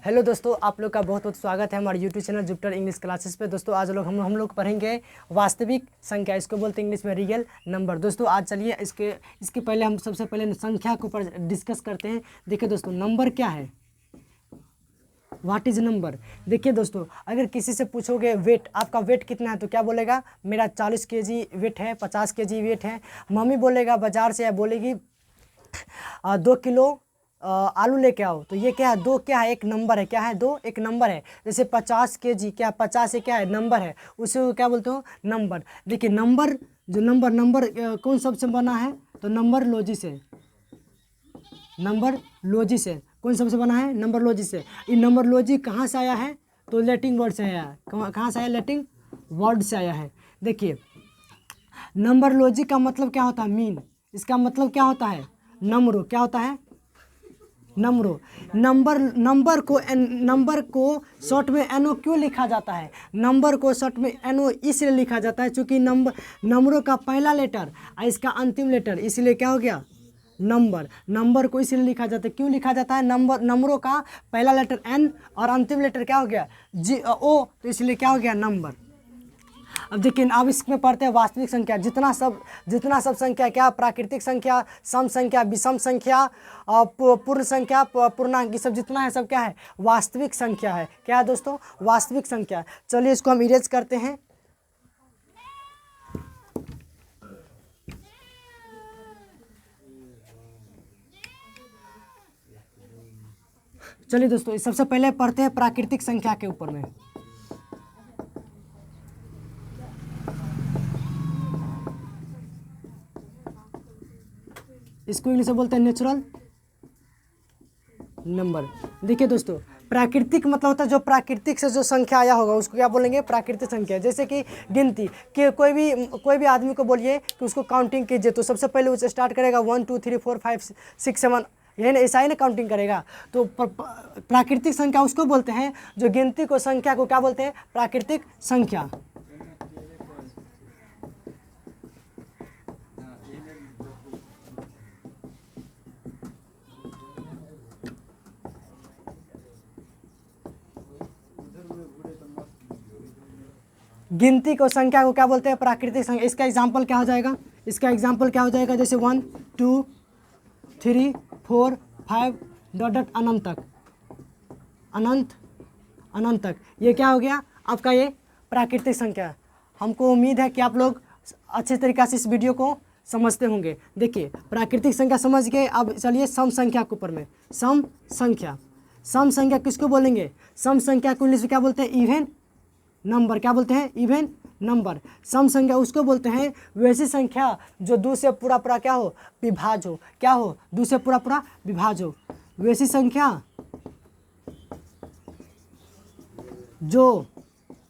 Hello दोस्तों, आप लोग का बहुत बहुत स्वागत है हमारे YouTube channel Jupiter English classes पे। दोस्तों आज लोग हम लोग पढ़ेंगे वास्तविक संख्या, इसको बोलते हैं इंग्लिश में रियल नंबर। दोस्तों आज चलिए इसके पहले हम सबसे पहले संख्या के ऊपर डिस्कस करते हैं। देखिए दोस्तों, नंबर क्या है, व्हाट इज नंबर। देखिए दोस्तों, अगर किसी से पूछोगे वेट, आपका वेट कितना है, तो क्या बोलेगा, मेरा 40 kg वेट है, 50 kg वेट है। मम्मी बोलेगा बाजार से, या बोलेगी 2 किलो आलू लेके आओ, तो ये क्या है, दो क्या है, एक नंबर है। क्या है, दो एक नंबर है। जैसे 50 kg, क्या 50 है, क्या है, नंबर है, उसे क्या बोलते हो, नंबर। देखिए नंबर, जो नंबर कौन शब्द से बना है, तो नंबर लॉजी से, नंबर लॉजी से कौन शब्द से बना है, नंबर लॉजी से। ये नंबर लॉजी कहाँ से आया है, तो लैटिन वर्ड से आया है। कहाँ से आया, लैटिन वर्ड से आया है। देखिए नंबर लॉजी का मतलब क्या होता है, मीन, इसका मतलब क्या होता है, नंबरो, क्या होता है, नंबरो। नंबर को शॉर्ट में एनओ क्यों लिखा जाता है, नंबर को शॉर्ट में एनओ इसलिए लिखा जाता है क्योंकि नंबरों का पहला लेटर और इसका अंतिम लेटर, इसलिए क्या हो गया, नंबर को इसलिए लिखा जाता है। क्यों लिखा जाता है, नंबरों का पहला लेटर एन और अंतिम लेटर क्या हो गया, ओ, तो इसलिए क्या हो गया, नंबर। अब देखिए, अब इसमें पढ़ते हैं वास्तविक संख्या। जितना सब संख्या, क्या प्राकृतिक संख्या, सम संख्या, विषम संख्या, पूर्ण संख्या, पूर्णांक, ये सब जितना है सब क्या है, वास्तविक संख्या है। क्या है दोस्तों, वास्तविक संख्या। चलिए इसको हम इरेज करते हैं। चलिए दोस्तों, सबसे पहले पढ़ते हैं प्राकृतिक संख्या के ऊपर में। इसको इंग्लिश में बोलते हैं नेचुरल नंबर। देखिए दोस्तों, प्राकृतिक मतलब होता है जो प्राकृतिक से जो संख्या आया होगा उसको क्या बोलेंगे, प्राकृतिक संख्या। जैसे कि गिनती कि कोई भी आदमी को बोलिए कि उसको काउंटिंग कीजिए, तो सबसे पहले उसे स्टार्ट करेगा 1 2 3 4 5 6 7, यही ना, ऐसा ही ना काउंटिंग करेगा। तो प्राकृतिक संख्या उसको बोलते हैं जो गिनती को, संख्या को क्या बोलते हैं, प्राकृतिक संख्या। गिनती को, संख्या को क्या बोलते हैं, प्राकृतिक संख्या। इसका एग्जाम्पल क्या हो जाएगा, जैसे 1 2 3 4 5 डॉट डॉट अनंत तक, अनंत तक, ये क्या हो गया आपका, ये प्राकृतिक संख्या। हमको उम्मीद है कि आप लोग अच्छे तरीक़े से इस वीडियो को समझते होंगे। देखिए प्राकृतिक संख्या समझ गए। अब चलिए सम संख्या के ऊपर में। सम संख्या किसको बोलेंगे, सम संख्या को इंग्लिश में क्या बोलते हैं, इवन नंबर। क्या बोलते हैं, इवन नंबर। सम संख्या उसको बोलते हैं वैसी संख्या जो दो से पूरा क्या हो, विभाज्य हो। क्या हो, दो से पूरा विभाज्य हो। वैसी संख्या जो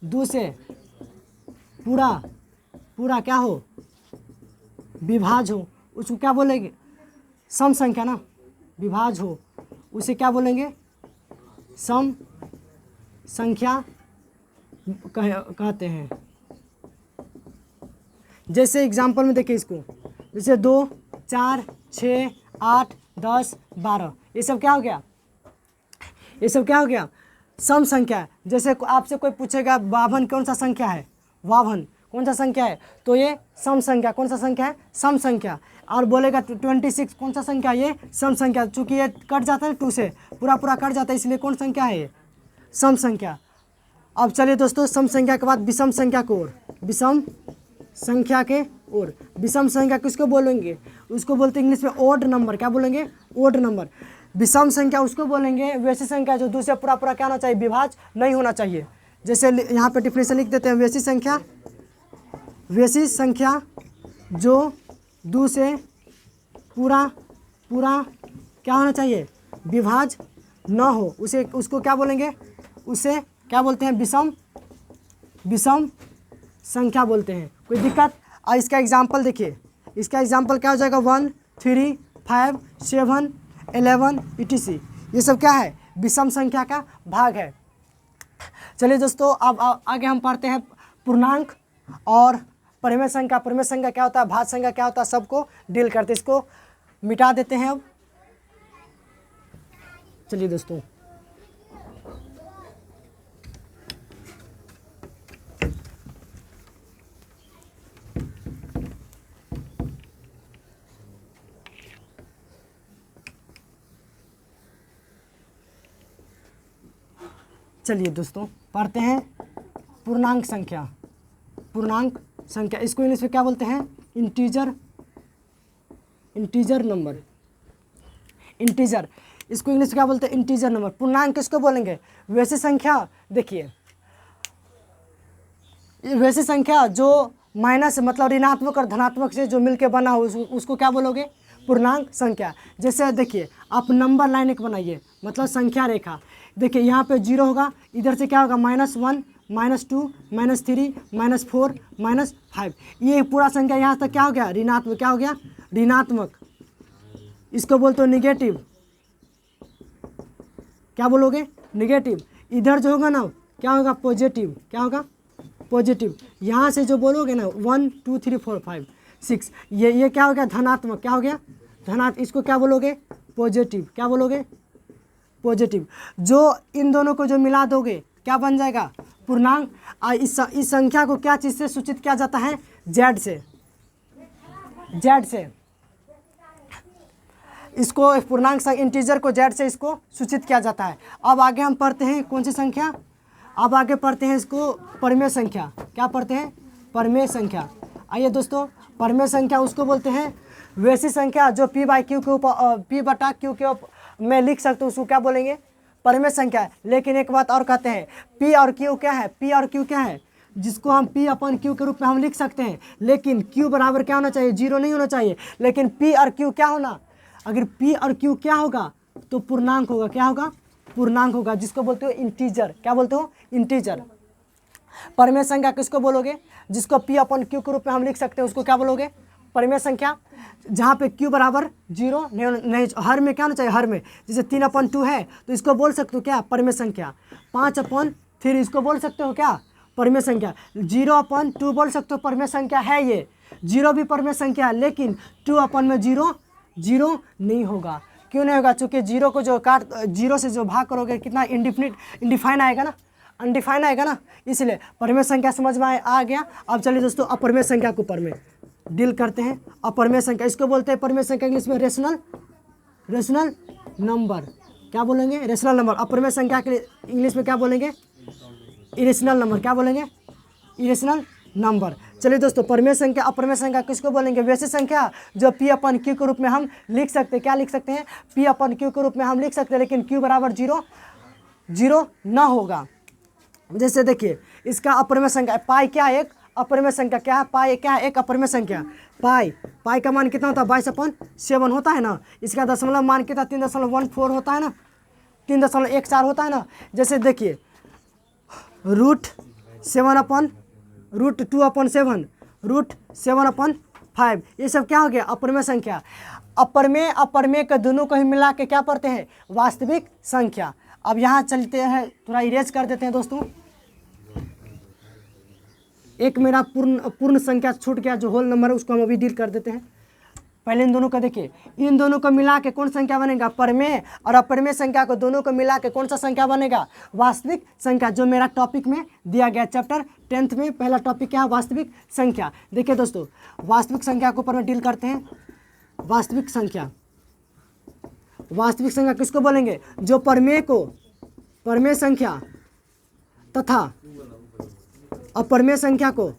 दो से पूरा क्या हो, विभाज्य हो, उसको क्या बोलेंगे, सम संख्या ना, विभाज्य हो, उसे क्या बोलेंगे, सम संख्या कहते हैं। जैसे एग्जाम्पल में देखिए इसको, जैसे 2 4 6 8 10 12, ये सब क्या हो गया, सम संख्या। जैसे आपसे कोई पूछेगा 52 कौन सा संख्या है, 52 कौन सा संख्या है, तो ये सम संख्या। कौन सा संख्या है, सम संख्या। और बोलेगा 26 कौन सा संख्या, ये सम संख्या। चूँकि ये कट जाता है 2 से, पूरा कट जाता है, इसलिए कौन संख्या है, ये सम संख्या। अब चलिए दोस्तों, सम संख्या के बाद विषम संख्या की ओर, विषम संख्या किसको बोलेंगे, उसको बोलते हैं इंग्लिश में ओड नंबर। क्या बोलेंगे, ओड नंबर। विषम संख्या उसको बोलेंगे वैसी संख्या जो दूसरे पूरा क्या होना चाहिए, विभाज्य नहीं होना चाहिए। जैसे यहाँ पे डिफिनेशन लिख देते हैं, वैसी संख्या जो दो से पूरा क्या होना चाहिए, विभाज्य न हो, उसको क्या बोलेंगे, उसे क्या बोलते हैं, विषम संख्या बोलते हैं। कोई दिक्कत। और इसका एग्जाम्पल देखिए, इसका एग्जाम्पल क्या हो जाएगा, 1 3 5 7 11 etc, ये सब क्या है, विषम संख्या का भाग है। चलिए दोस्तों, अब आगे हम पढ़ते हैं पूर्णांक और परिमेय संख्या। परिमेय संख्या क्या होता है, भाज्य संख्या क्या होता है, सबको डील करते हैं। इसको मिटा देते हैं अब। चलिए दोस्तों, चलिए दोस्तों पढ़ते हैं पूर्णांक संख्या। पूर्णांक संख्या इसको इंग्लिश में क्या बोलते हैं? Integer number. इंटीजर इसको इंग्लिश में क्या बोलते हैं? Integer number. पूर्णांक किसको बोलेंगे? वैसी संख्या, देखिए वैसी संख्या जो माइनस मतलब ऋणात्मक और धनात्मक से जो मिलके बना हो उसको क्या बोलोगे? पूर्णांक संख्या। जैसे देखिए आप नंबर लाइन एक बनाइए, मतलब संख्या रेखा। देखिए यहाँ पे 0 होगा, इधर से क्या होगा? -1, -2, -3, -4, -5। ये पूरा संख्या यहाँ तक क्या हो गया? ऋणात्मक। क्या हो गया? ऋणात्मक। इसको बोलते हो निगेटिव। क्या बोलोगे? निगेटिव। इधर जो होगा ना क्या होगा? पॉजिटिव। क्या होगा? पॉजिटिव। यहाँ से जो बोलोगे ना 1 2 3 4 5 6, ये क्या हो गया? धनात्मक। क्या हो गया? धनात्मक। इसको क्या बोलोगे? पॉजिटिव। क्या बोलोगे? पॉजिटिव। जो इन दोनों को जो मिला दोगे क्या बन जाएगा? पूर्णांक। इस संख्या को क्या चीज़ से सूचित किया जाता है? जेड से। जेड से इसको पूर्णांक इंटीजर को जेड से इसको सूचित किया जाता है। अब आगे हम पढ़ते हैं कौन सी संख्या? अब आगे पढ़ते हैं इसको परमेय संख्या। क्या पढ़ते हैं? परमेय संख्या। आइए दोस्तों, परमेय संख्या उसको बोलते हैं वैसी संख्या जो P/Q के ऊपर P/Q के में लिख सकते हो, उसको क्या बोलेंगे? परमेय संख्या। लेकिन एक बात और कहते हैं, P और Q क्या है? P और Q क्या है? जिसको हम P/Q के रूप में हम लिख सकते हैं, लेकिन Q बराबर क्या होना चाहिए? 0 नहीं होना चाहिए। लेकिन P और Q क्या होना? अगर P और Q क्या होगा तो पूर्णांक होगा। क्या होगा? पूर्णांक होगा, जिसको बोलते हो इंटीजर। क्या बोलते हो? इंटीजर। परमेय संख्या किसको बोलोगे? जिसको P/Q के रूप में हम लिख सकते हैं उसको क्या बोलोगे? परमेय संख्या। जहाँ पे Q बराबर 0 नहीं, हर में क्या होना चाहिए? हर में। जैसे 3/2 है तो इसको बोल सकते हो क्या? परमेय संख्या। 5/3 इसको बोल सकते हो क्या? परमेय संख्या। 0/2 बोल सकते हो, परमेय संख्या है ये। 0 भी परमेय संख्या है, लेकिन 2/0 0 नहीं होगा। क्यों नहीं होगा? चूँकि 0 को जो 0 से जो भाग करोगे कितना इंडिफाइन आएगा ना, अनडिफाइन आएगा ना, इसलिए परमेय संख्या समझ में आ गया। अब चलिए दोस्तों अपरमेय संख्या के ऊपर में डील करते हैं। अपरमेय संख्या इसको बोलते हैं परमेय संख्या इंग्लिश में रेशनल नंबर। क्या बोलेंगे? Rational number. अपरमेय संख्या के लिए इंग्लिश में क्या बोलेंगे? Irrational number. क्या बोलेंगे? Irrational number. चलिए दोस्तों परमेय संख्या अपरमेय संख्या किसको बोलेंगे? वैसी संख्या जो P/Q के रूप में हम लिख सकते हैं। क्या लिख सकते हैं? P/Q के रूप में हम लिख सकते हैं, लेकिन Q बराबर 0 ना होगा। जैसे देखिए इसका अपरमेय संख्या पाई क्या है? एक अपरमेय संख्या। क्या है? पाई क्या है? एक अपरमेय संख्या। पाई का मान कितना होता है? 22/7 होता है ना। इसका दशमलव मान कितना? 3.14 होता है ना, 3.14 होता है ना। जैसे देखिए √7/√2/7 √7/5, ये सब क्या हो गया? अपरमेय संख्या। अपरमेय के दोनों को ही मिला के क्या पढ़ते हैं? वास्तविक संख्या। अब यहाँ चलते हैं, थोड़ा इरेज कर देते हैं दोस्तों। एक मेरा पूर्ण संख्या छूट गया, जो होल नंबर है उसको हम अभी डील कर देते हैं। पहले इन दोनों का देखिए, इन दोनों को मिला के कौन संख्या बनेगा? परमेय और अपरमेय संख्या को दोनों को मिला के कौन सा संख्या बनेगा? वास्तविक संख्या। जो मेरा टॉपिक में दिया गया चैप्टर 10th में पहला टॉपिक क्या है? वास्तविक संख्या। देखिए दोस्तों वास्तविक संख्या के ऊपर में डील करते हैं। वास्तविक संख्या। वास्तविक संख्या किसको बोलेंगे? जो परमेय संख्या तथा अपरमेय संख्या को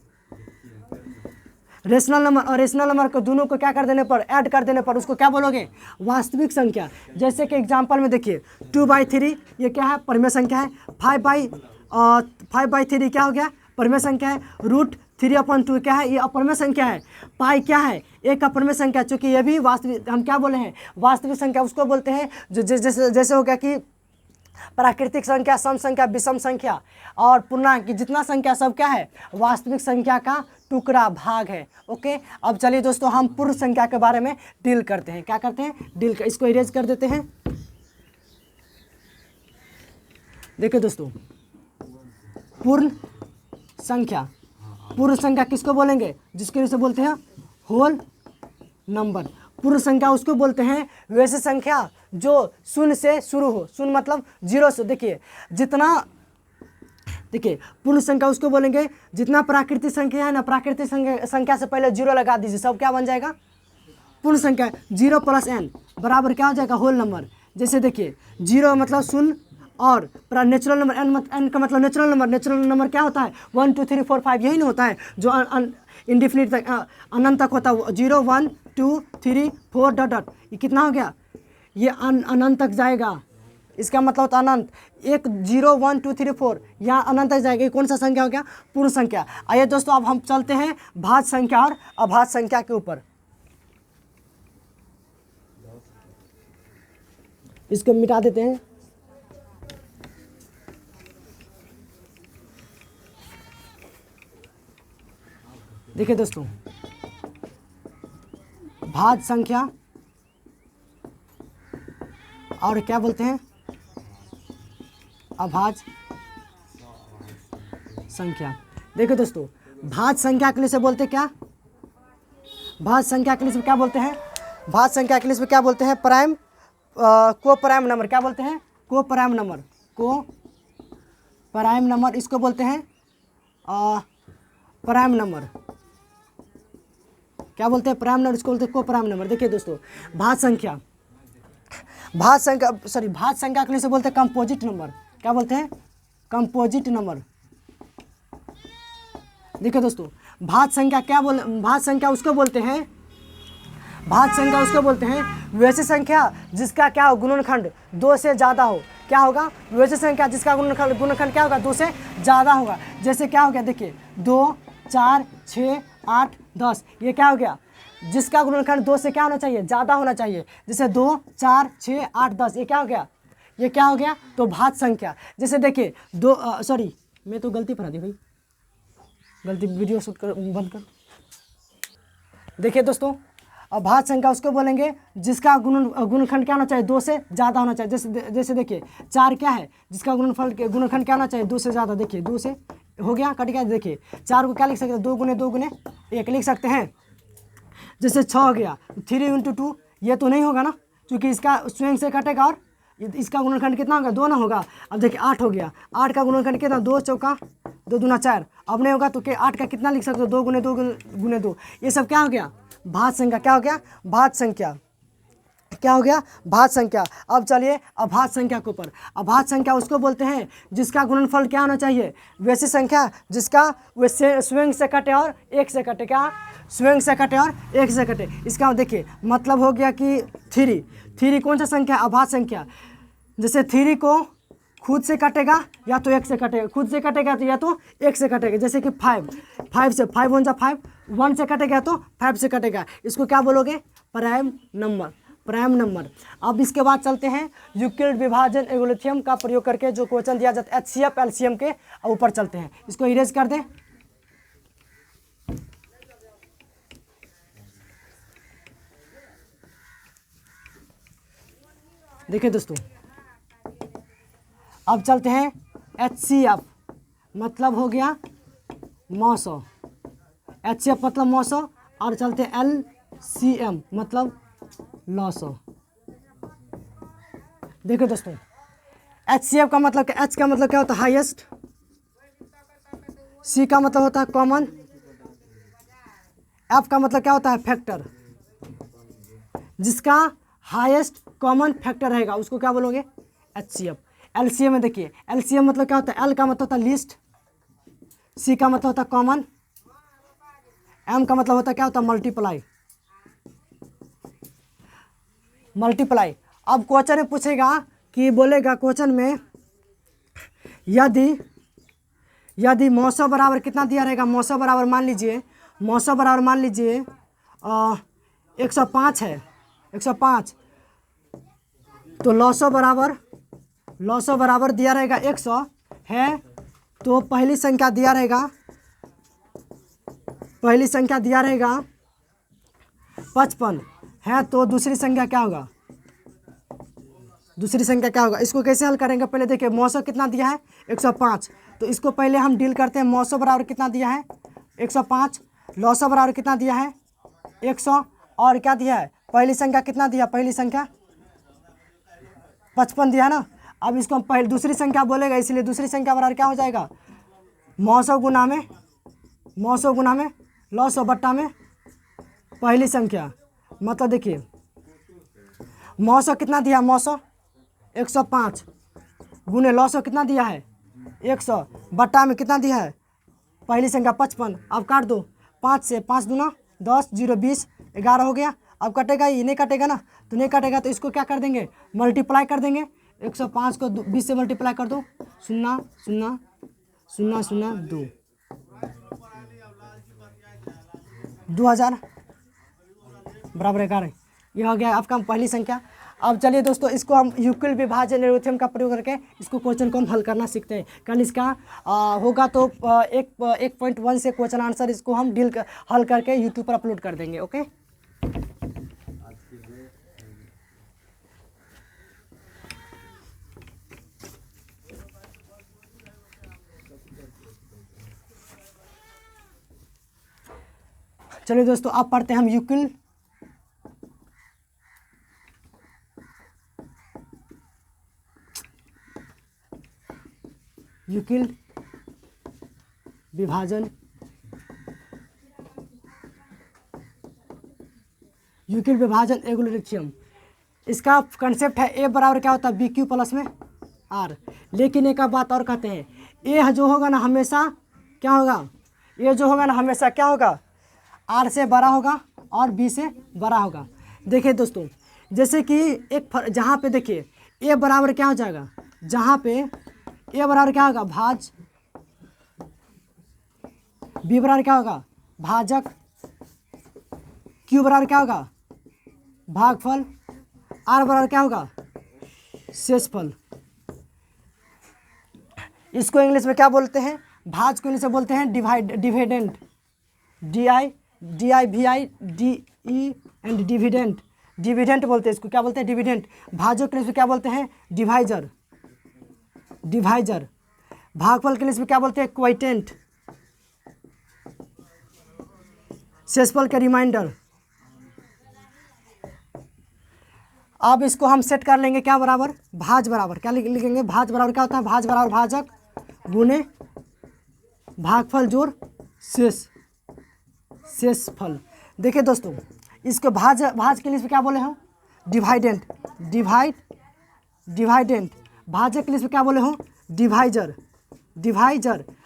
रेशनल नंबर और रेशनल नंबर को दोनों को क्या कर देने पर? ऐड कर देने पर उसको क्या बोलोगे? वास्तविक संख्या। जैसे कि एग्जांपल में देखिए 2/3 ये क्या है? परमेय संख्या है। 5/3 क्या हो गया? परमेय संख्या है। √3/2 क्या है? ये अपरमेय संख्या है। पाई क्या है? एक अपरमेय संख्या। चूँकि ये भी वास्तविक, हम क्या बोले हैं? वास्तविक संख्या उसको बोलते हैं जो जैसे हो गया कि प्राकृतिक संख्या, सम संख्या, विषम संख्या और पूर्णांक, जितना संख्या सब क्या है? वास्तविक संख्या का टुकड़ा, भाग है। ओके, अब चलिए दोस्तों हम पूर्ण संख्या के बारे में डील करते हैं। क्या करते हैं? इसको इरेज कर देते हैं। देखिए दोस्तों पूर्ण संख्या। पूर्ण संख्या किसको बोलेंगे? जिसके से बोलते हैं होल नंबर। पूर्ण संख्या उसको बोलते हैं वैसे संख्या जो 0 से शुरू हो। 0 मतलब 0 से। देखिए पूर्ण संख्या उसको बोलेंगे जितना प्राकृतिक संख्या है ना, प्राकृतिक संख्या से पहले 0 लगा दीजिए, सब क्या बन जाएगा? पूर्ण संख्या। 0 + n बराबर क्या हो जाएगा? Whole number. जैसे देखिए 0 मतलब 0 और नेचुरल नंबर n का मतलब नेचुरल नंबर क्या होता है 1 2 3 4 5 यही नहीं होता है जो इंडिफिनिट तक अनंत तक होता है 0 1 2 3 4 डॉट डॉट ये कितना हो गया ये अनंत तक जाएगा इसका मतलब होता है अनंत एक 0 1 2 3 4 यहाँ अनंत तक जाएगा ये कौन सा संख्या हो गया पूर्ण संख्या। आइए दोस्तों अब हम चलते हैं भाज्य संख्या और अभाज्य संख्या के ऊपर। इसको मिटा देते हैं। देखिए दोस्तों भाज्य संख्या और क्या बोलते हैं अभाज्य संख्या। देखिए दोस्तों भाज्य संख्या के लिए से बोलते क्या भाज्य संख्या के लिए क्या बोलते हैं भाज्य संख्या के लिए क्या बोलते हैं प्राइम को प्राइम नंबर क्या बोलते हैं को प्राइम नंबर इसको बोलते हैं प्राइम नंबर क्या बोलते हैं प्राइम नंबर इसको बोलते हैं को प्राइम नंबर। देखिए दोस्तों भाज्य संख्या के लिए से बोलते हैं कंपोजिट नंबर क्या बोलते हैं कंपोजिट नंबर। देखिए दोस्तों भाज्य संख्या उसको बोलते हैं वैसी संख्या जिसका क्या हो गुणनखंड 2 से ज़्यादा हो। क्या होगा वैसी संख्या जिसका गुणनखंड क्या होगा 2 से ज़्यादा होगा। जैसे क्या हो गया देखिए 2 4 6 8 10 ये क्या हो गया जिसका गुणनखंड 2 से क्या होना चाहिए ज़्यादा होना चाहिए। जैसे 2 4 6 8 10 ये क्या हो गया तो भाज्य संख्या। जैसे देखिए मैं तो गलती पढ़ा दी भाई गलती वीडियो शूट कर बंद कर। देखिए दोस्तों अब भाज्य संख्या उसको बोलेंगे जिसका गुणनखंड क्या होना चाहिए 2 से ज़्यादा होना चाहिए। जैसे देखिए 4 क्या है जिसका गुणनखंड क्या होना चाहिए 2 से ज़्यादा। देखिए 2 से हो गया कट गया। देखिए 4 को क्या लिख सकते हैं 2 गुने 1 लिख सकते हैं। जैसे 6 हो गया 3 × 2 ये तो नहीं होगा ना क्योंकि इसका स्वयं से कटेगा और इसका गुणनखंड कितना होगा 2 ना होगा। अब देखिए 8 हो गया 8 का गुणनखंड कितना 2 चौका 2 दूना 4 अब नहीं होगा तो 8 का कितना लिख सकते हो 2 गुने 2 ये सब क्या हो गया भाज्य संख्या। क्या हो गया भाज्य संख्या। अब चलिए अभाज्य संख्या के ऊपर। अभाज्य संख्या उसको बोलते हैं जिसका गुणनफल क्या होना चाहिए वैसी संख्या जिसका स्वयं से कटे और 1 से कटे। क्या स्वयं से कटे और 1 से कटे। इसका देखिए मतलब हो गया कि 3 कौन सा संख्या अभाज्य संख्या। जैसे 3 को खुद से कटेगा या तो 1 से कटेगा खुद से कटेगा तो या तो 1 से कटेगा। जैसे कि 5 से 5 1 5 1 से कटेगा तो 5 से कटेगा। इसको क्या बोलोगे प्राइम नंबर। अब इसके बाद चलते हैं यूक्लिड विभाजन एल्गोरिथम का प्रयोग करके जो क्वेश्चन दिया जाता है HCF LCM के ऊपर चलते हैं। इसको इरेज कर दें। देखिए दोस्तों अब चलते हैं HCF मतलब हो गया 900 HCF मतलब 900 और चलते हैं LCM मतलब 900। देखिए दोस्तों HCF का मतलब क्या H का मतलब क्या होता है हाईएस्ट C का मतलब होता है कॉमन F का मतलब क्या होता है फैक्टर। जिसका हाईएस्ट कॉमन फैक्टर रहेगा उसको क्या बोलोगे HCF। LCM में देखिए LCM मतलब क्या होता है L का मतलब होता है लीस्ट C का मतलब होता है कॉमन M का मतलब होता है क्या होता है मल्टीप्लाई। अब क्वेश्चन में पूछेगा कि बोलेगा क्वेश्चन में यदि 900 बराबर कितना दिया रहेगा 900 बराबर मान लीजिए 105 है 105 तो 900 बराबर दिया रहेगा 100 है तो पहली संख्या दिया रहेगा 55 है तो दूसरी संख्या क्या होगा इसको कैसे हल करेंगे। पहले देखिए 900 कितना दिया है 105 तो इसको पहले हम डील करते हैं। 900 बराबर कितना दिया है 105 900 बराबर कितना दिया है 100 और क्या दिया है पहली संख्या कितना दिया पहली संख्या 55 दिया है ना। अब इसको हम पहले दूसरी संख्या बोलेगा इसलिए दूसरी संख्या बराबर क्या हो जाएगा 900 गुना में 900 बट्टा में पहली संख्या। मतलब देखिए 900 कितना दिया 900 105 गुने लौ सौ कितना दिया है 100 बट्टा में कितना दिया है पहली संख्या 55। अब काट दो 5 से, 5 दूना 10, 0 20, 11 हो गया। अब कटेगा, ये नहीं कटेगा ना, तो नहीं कटेगा तो इसको क्या कर देंगे मल्टीप्लाई कर देंगे। 105 को 20 से मल्टीप्लाई कर दो, 0 0 0 0 2, 2000 बराबर 11। यह हो गया आपका पहली संख्या। अब चलिए दोस्तों, इसको हम यूक्लिड विभाजन एल्गोरिथम का प्रयोग करके इसको क्वेश्चन को हम हल करना सीखते हैं। कल इसका होगा तो 1.1 से क्वेश्चन आंसर इसको हम हल करके यूट्यूब पर अपलोड कर देंगे। ओके, चलिए दोस्तों, अब पढ़ते हैं हम यूक्लिड विभाजन एल्गोरिथम। इसका कंसेप्ट है ए बराबर क्या होता है बी क्यू प्लस में आर। लेकिन एक बात और कहते हैं, ए जो होगा ना हमेशा क्या होगा, ए जो होगा ना हमेशा क्या होगा आर से बड़ा होगा और बी से बड़ा होगा। देखिए दोस्तों, जैसे कि एक जहाँ पे देखिए ए बराबर क्या हो जाएगा, जहाँ पे ए बराबर क्या होगा भाज, बी बराबर क्या होगा भाजक, क्यू बराबर क्या होगा भागफल, आर बराबर क्या होगा शेषफल। इसको इंग्लिश में क्या बोलते हैं, भाज को इंग्लिश में बोलते हैं dividend, DIVIDE and dividend, dividend बोलते हैं इसको, क्या बोलते हैं डिविडेंट। भाजक के इंग्लिश में क्या बोलते हैं डिवाइजर, भागफल के इंग्लिश में क्या बोलते हैं क्वाइटेंट, शेषफल के रिमाइंडर। अब इसको हम सेट कर लेंगे क्या बराबर भाज बराबर क्या लिखेंगे, भाज बराबर क्या होता है भाज बराबर भाजक गुने भागफल जोड़ शेषफल। देखिए दोस्तों, इसको भाज के लिए क्या बोले हम डिवाइडेंट, डिवाइडेंट। भाजक के लिए क्या बोले हो डिवाइजर,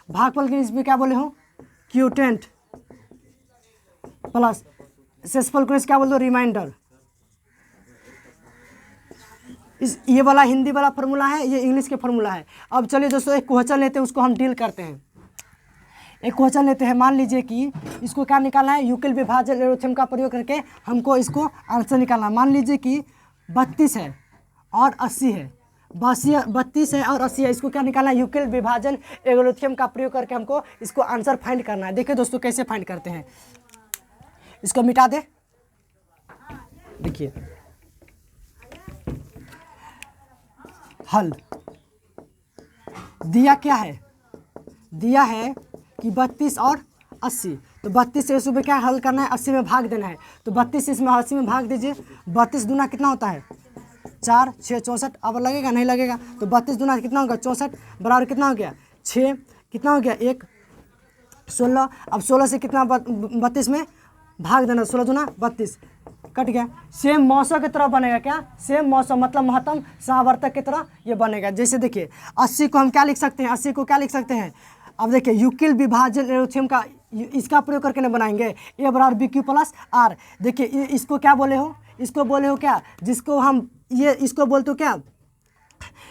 भागफल के लिए क्या बोले हो क्यूटेंट, प्लस शेषफल को क्या बोल दो रिमाइंडर। ये वाला हिंदी वाला फार्मूला है, ये इंग्लिश के फार्मूला है। अब चलिए दोस्तों, एक क्वेश्चन लेते हैं, उसको हम डील करते हैं। एक क्वेश्चन लेते हैं, मान लीजिए कि इसको क्या निकालना है यूक्लिड विभाजन एल्गोरिथम का प्रयोग करके हमको इसको आंसर निकालना है। मान लीजिए कि 32 है और 80 है, 32 है और 80 है, इसको क्या निकालना है यूक्लिड विभाजन एल्गोरिथम का प्रयोग करके हमको इसको आंसर फाइंड करना है। देखिए दोस्तों कैसे फाइंड करते हैं, इसको मिटा दे। देखिए हल दिया क्या है, दिया है कि 32 और 80, तो 32 से इसमें क्या हल करना है 80 में भाग देना है। तो 32 से इसमें 80 में भाग दीजिए, 32 दूना कितना होता है 4, 6 64। अब लगेगा नहीं लगेगा, तो 32 दूना कितना होगा 64 बराबर कितना हो गया 6, कितना हो गया 1 16। अब 16 से कितना 32 में भाग देना, 16 दूना 32 कट गया। सेम मौसम की तरह बनेगा क्या, सेम मौसम मतलब महत्तम सहावर्तक की तरह ये बनेगा। जैसे देखिए 80 को हम क्या लिख सकते हैं, 80 को क्या लिख सकते हैं, अब देखिए यूक्लिड विभाजन एल्गोरिथम का इसका प्रयोग करके नहीं बनाएंगे ए बराबर बी क्यू प्लस आर। देखिए इसको क्या बोले हो, इसको बोले हो क्या, जिसको हम ये इसको बोलते हो क्या,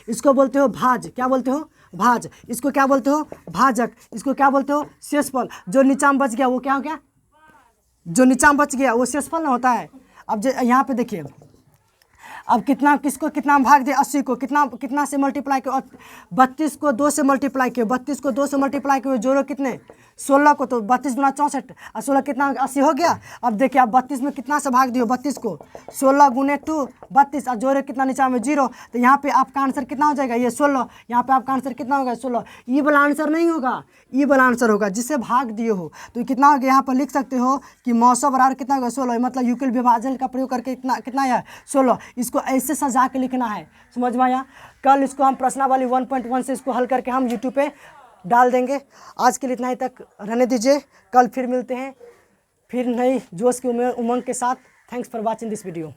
इसको बोलते हो भाज, क्या बोलते हो भाज, इसको क्या बोलते हो भाजक, इसको क्या बोलते हो शेषफल। जो नीचा में बच गया वो क्या हो गया, जो नीचा में बच गया वो शेषफल ना होता है। अब यहाँ पे देखिए, अब कितना किसको कितना भाग दे 80 को कितना से मल्टीप्लाई किया, 32 को 2 से मल्टीप्लाई किया, 32 को 2 से मल्टीप्लाई किया, जोड़ो कितने 16 को, तो 32 गुना 64 और 16 कितना 80 हो गया। अब देखिए आप 32 में कितना से भाग दियो 32 को, 16 गुने 2 32 और जोड़े कितना नीचा में 0, तो यहाँ पे आपका आंसर कितना हो जाएगा ये 16। यहाँ पे आपका आंसर कितना होगा 16। ये वाला आंसर नहीं होगा, ये वाला आंसर होगा जिससे भाग दिए हो। तो कितना हो गया, यहाँ पर लिख सकते हो कि मौसम बराबर कितना होगा 16, मतलब यूक्लिड विभाजन का प्रयोग करके कितना है 16। इसको ऐसे सजा के लिखना है, समझ में आया। कल इसको हम प्रश्नावली 1.1 से इसको हल करके हम यूट्यूब पे डाल देंगे। आज के लिए इतना ही तक रहने दीजिए, कल फिर मिलते हैं फिर नई जोश की उमंग के साथ। Thanks for watching this video.